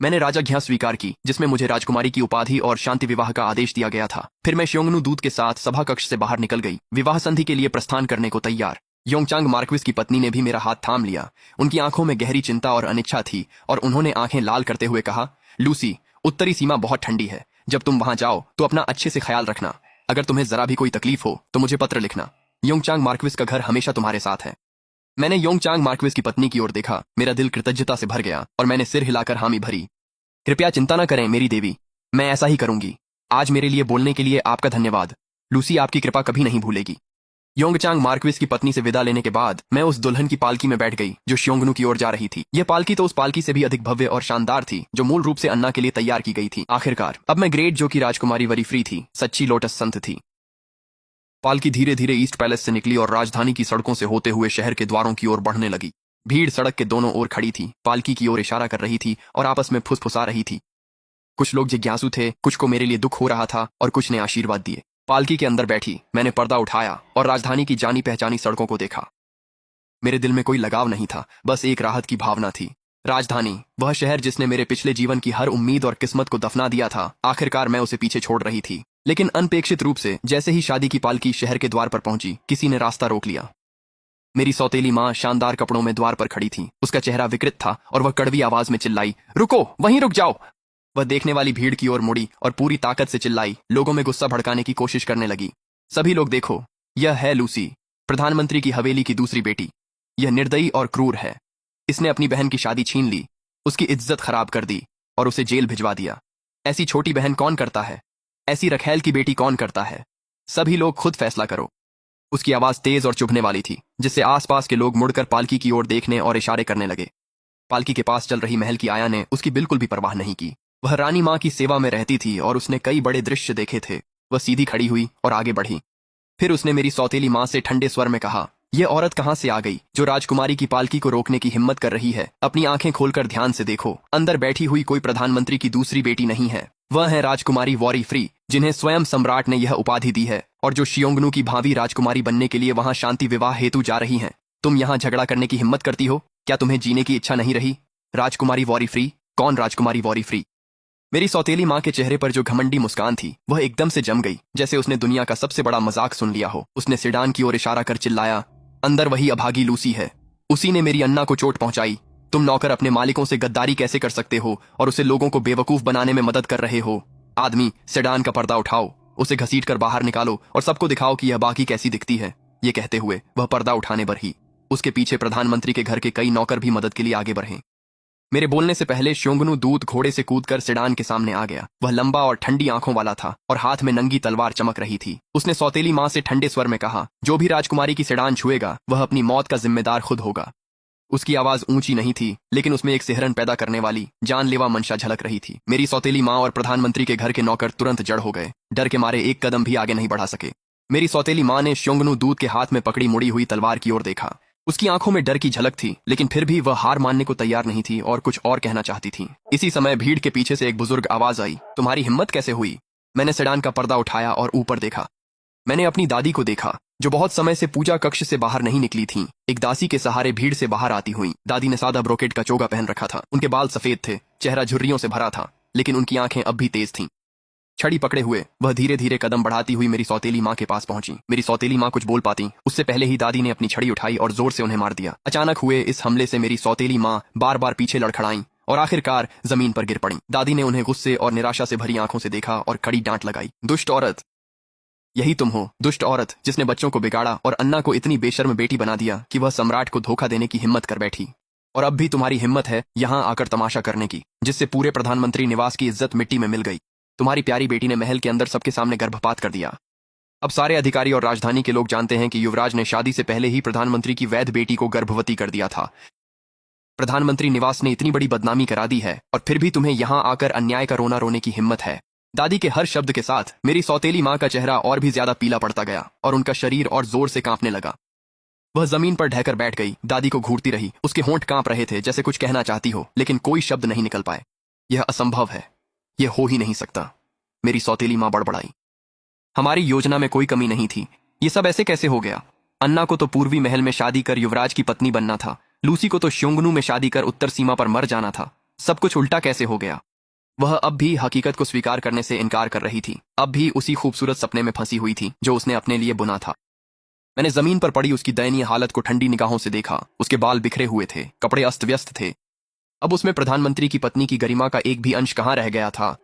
मैंने राजाज्ञा स्वीकार की, जिसमें मुझे राजकुमारी की उपाधि और शांति विवाह का आदेश दिया गया था। फिर मैं श्योंगनू दूत के साथ सभा कक्ष से बाहर निकल गई, विवाह संधि के लिए प्रस्थान करने को तैयार। योंगचांग मार्क्विस की पत्नी ने भी मेरा हाथ थाम लिया। उनकी आंखों में गहरी चिंता और अनिच्छा थी और उन्होंने आंखें लाल करते हुए कहा, लूसी, उत्तरी सीमा बहुत ठंडी है। जब तुम वहां जाओ तो अपना अच्छे से ख्याल रखना। अगर तुम्हें जरा भी कोई तकलीफ हो तो मुझे पत्र लिखना। योंगचांग मार्क्विस का घर हमेशा तुम्हारे साथ है। मैंने योंगचांग मार्क्विस की पत्नी की ओर देखा। मेरा दिल कृतज्ञता से भर गया और मैंने सिर हिलाकर हामी भरी। कृपया चिंता न करें मेरी देवी, मैं ऐसा ही करूंगी। आज मेरे लिए बोलने के लिए आपका धन्यवाद। लूसी आपकी कृपा कभी नहीं भूलेगी। योंगचांग मार्क्विस की पत्नी से विदा लेने के बाद मैं उस दुल्हन की पालकी में बैठ गई जो श्योंगनू की ओर जा रही थी। यह पालकी तो उस पालकी से भी अधिक भव्य और शानदार थी जो मूल रूप से अन्ना के लिए तैयार की गई थी। आखिरकार अब मैं ग्रेट जो की राजकुमारी वरीफ्री थी, सच्ची लोटस संत थी। पालकी धीरे धीरे ईस्ट पैलेस से निकली और राजधानी की सड़कों से होते हुए शहर के द्वारों की ओर बढ़ने लगी। भीड़ सड़क के दोनों ओर खड़ी थी, पालकी की ओर इशारा कर रही थी और आपस में फुसफुसा रही थी। कुछ लोग जिज्ञासु थे, कुछ को मेरे लिए दुख हो रहा था और कुछ ने आशीर्वाद दिए। पालकी के अंदर बैठी मैंने पर्दा उठाया और राजधानी की जानी पहचानी सड़कों को देखा। मेरे दिल में कोई लगाव नहीं था, बस एक राहत की भावना थी। राजधानी, वह शहर जिसने मेरे पिछले जीवन की हर उम्मीद और किस्मत को दफना दिया था, आखिरकार मैं उसे पीछे छोड़ रही थी। लेकिन अनपेक्षित रूप से जैसे ही शादी की पालकी शहर के द्वार पर पहुंची, किसी ने रास्ता रोक लिया। मेरी सौतेली माँ शानदार कपड़ों में द्वार पर खड़ी थी। उसका चेहरा विकृत था और वह कड़वी आवाज में चिल्लाई, रुको, वहीं रुक जाओ। वह देखने वाली भीड़ की ओर मुड़ी और पूरी ताकत से चिल्लाई, लोगों में गुस्सा भड़काने की कोशिश करने लगी। सभी लोग देखो, यह है लूसी, प्रधानमंत्री की हवेली की दूसरी बेटी। यह निर्दयी और क्रूर है। इसने अपनी बहन की शादी छीन ली, उसकी इज्जत खराब कर दी और उसे जेल भिजवा दिया। ऐसी छोटी बहन कौन करता है? ऐसी रखैल की बेटी कौन करता है? सभी लोग खुद फैसला करो। उसकी आवाज तेज और चुभने वाली थी, जिससे आसपास के लोग मुड़कर पालकी की ओर देखने और इशारे करने लगे। पालकी के पास चल रही महल की आया ने उसकी बिल्कुल भी परवाह नहीं की। वह रानी माँ की सेवा में रहती थी और उसने कई बड़े दृश्य देखे थे। वह सीधी खड़ी हुई और आगे बढ़ी। फिर उसने मेरी सौतेली माँ से ठंडे स्वर में कहा, यह औरत कहाँ से आ गई जो राजकुमारी की पालकी को रोकने की हिम्मत कर रही है? अपनी आंखें खोलकर ध्यान से देखो, अंदर बैठी हुई कोई प्रधानमंत्री की दूसरी बेटी नहीं है। वह है राजकुमारी वॉरीफ्री, जिन्हें स्वयं सम्राट ने यह उपाधि दी है और जो श्योंगनू की भावी राजकुमारी बनने के लिए वहां शांति विवाह हेतु जा रही हैं। तुम यहाँ झगड़ा करने की हिम्मत करती हो? क्या तुम्हें जीने की इच्छा नहीं रही? राजकुमारी वॉरीफ्री? कौन राजकुमारी वॉरीफ्री? मेरी सौतेली माँ के चेहरे पर जो घमंडी मुस्कान थी वह एकदम से जम गई, जैसे उसने दुनिया का सबसे बड़ा मजाक सुन लिया हो। उसने सेडान की ओर इशारा कर चिल्लाया, अंदर वही अभागी लूसी है। उसी ने मेरी अन्ना को चोट पहुंचाई। तुम नौकर अपने मालिकों से गद्दारी कैसे कर सकते हो और उसे लोगों को बेवकूफ बनाने में मदद कर रहे हो? आदमी, सेडान का पर्दा उठाओ, उसे घसीटकर बाहर निकालो और सबको दिखाओ कि यह बाकी कैसी दिखती है। ये कहते हुए वह पर्दा उठाने पर ही उसके पीछे प्रधानमंत्री के घर के कई नौकर भी मदद के लिए आगे बढ़े। मेरे बोलने से पहले श्योंगनू दूत घोड़े से कूदकर सेडान के सामने आ गया। वह लंबा और ठंडी आंखों वाला था और हाथ में नंगी तलवार चमक रही थी। उसने सौतेली माँ से ठंडे स्वर में कहा, जो भी राजकुमारी की सेडान छुएगा वह अपनी मौत का जिम्मेदार खुद होगा। उसकी आवाज ऊंची नहीं थी, लेकिन उसमें एक सिहरन पैदा करने वाली जानलेवा मंशा झलक रही थी। मेरी सौतेली माँ और प्रधानमंत्री के घर के नौकर तुरंत जड़ हो गए। डर के मारे एक कदम भी आगे नहीं बढ़ा सके। मेरी सौतेली माँ ने श्योंगनू दूत के हाथ में पकड़ी मुड़ी हुई तलवार की ओर देखा। उसकी आंखों में डर की झलक थी, लेकिन फिर भी वह हार मानने को तैयार नहीं थी और कुछ और कहना चाहती थी। इसी समय भीड़ के पीछे से एक बुजुर्ग आवाज आई, तुम्हारी हिम्मत कैसे हुई? मैंने सेडान का पर्दा उठाया और ऊपर देखा। मैंने अपनी दादी को देखा, जो बहुत समय से पूजा कक्ष से बाहर नहीं निकली थीं। एक दासी के सहारे भीड़ से बाहर आती हुई। दादी ने सादा ब्रोकेट का चोगा पहन रखा था। उनके बाल सफेद थे, चेहरा झुर्रियों से भरा था, लेकिन उनकी आंखें अब भी तेज थीं। छड़ी पकड़े हुए वह धीरे धीरे कदम बढ़ाती हुई मेरी सौतेली माँ के पास पहुंची। मेरी सौतेली माँ कुछ बोल पाती उससे पहले ही दादी ने अपनी छड़ी उठाई और जोर से उन्हें मार दिया। अचानक हुए इस हमले से मेरी सौतेली माँ बार बार पीछे लड़खड़ाई और आखिरकार जमीन पर गिर पड़ी। दादी ने उन्हें गुस्से और निराशा से भरी आंखों से देखा और कड़ी डांट लगाई, दुष्ट औरत, यही तुम हो, दुष्ट औरत जिसने बच्चों को बिगाड़ा और अन्ना को इतनी बेशर्म बेटी बना दिया कि वह सम्राट को धोखा देने की हिम्मत कर बैठी। और अब भी तुम्हारी हिम्मत है यहाँ आकर तमाशा करने की, जिससे पूरे प्रधानमंत्री निवास की इज्जत मिट्टी में मिल गई। तुम्हारी प्यारी बेटी ने महल के अंदर सबके सामने गर्भपात कर दिया। अब सारे अधिकारी और राजधानी के लोग जानते हैं कि युवराज ने शादी से पहले ही प्रधानमंत्री की वैध बेटी को गर्भवती कर दिया था। प्रधानमंत्री निवास ने इतनी बड़ी बदनामी करा दी है और फिर भी तुम्हें यहाँ आकर अन्याय का रोना रोने की हिम्मत है। दादी के हर शब्द के साथ मेरी सौतेली माँ का चेहरा और भी ज्यादा पीला पड़ता गया और उनका शरीर और जोर से कांपने लगा। वह जमीन पर ढहकर बैठ गई। दादी को घूरती रही। उसके होंठ कांप रहे थे, जैसे कुछ कहना चाहती हो, लेकिन कोई शब्द नहीं निकल पाए। यह असंभव है, यह हो ही नहीं सकता, मेरी सौतेली माँ बड़बड़ाई। हमारी योजना में कोई कमी नहीं थी, ये सब ऐसे कैसे हो गया? अन्ना को तो पूर्वी महल में शादी कर युवराज की पत्नी बनना था। लूसी को तो श्योंगनू में शादी कर उत्तर सीमा पर मर जाना था। सब कुछ उल्टा कैसे हो गया? वह अब भी हकीकत को स्वीकार करने से इनकार कर रही थी, अब भी उसी खूबसूरत सपने में फंसी हुई थी जो उसने अपने लिए बुना था। मैंने जमीन पर पड़ी उसकी दयनीय हालत को ठंडी निगाहों से देखा। उसके बाल बिखरे हुए थे, कपड़े अस्त व्यस्त थे। अब उसमें प्रधानमंत्री की पत्नी की गरिमा का एक भी अंश कहाँ रह गया था।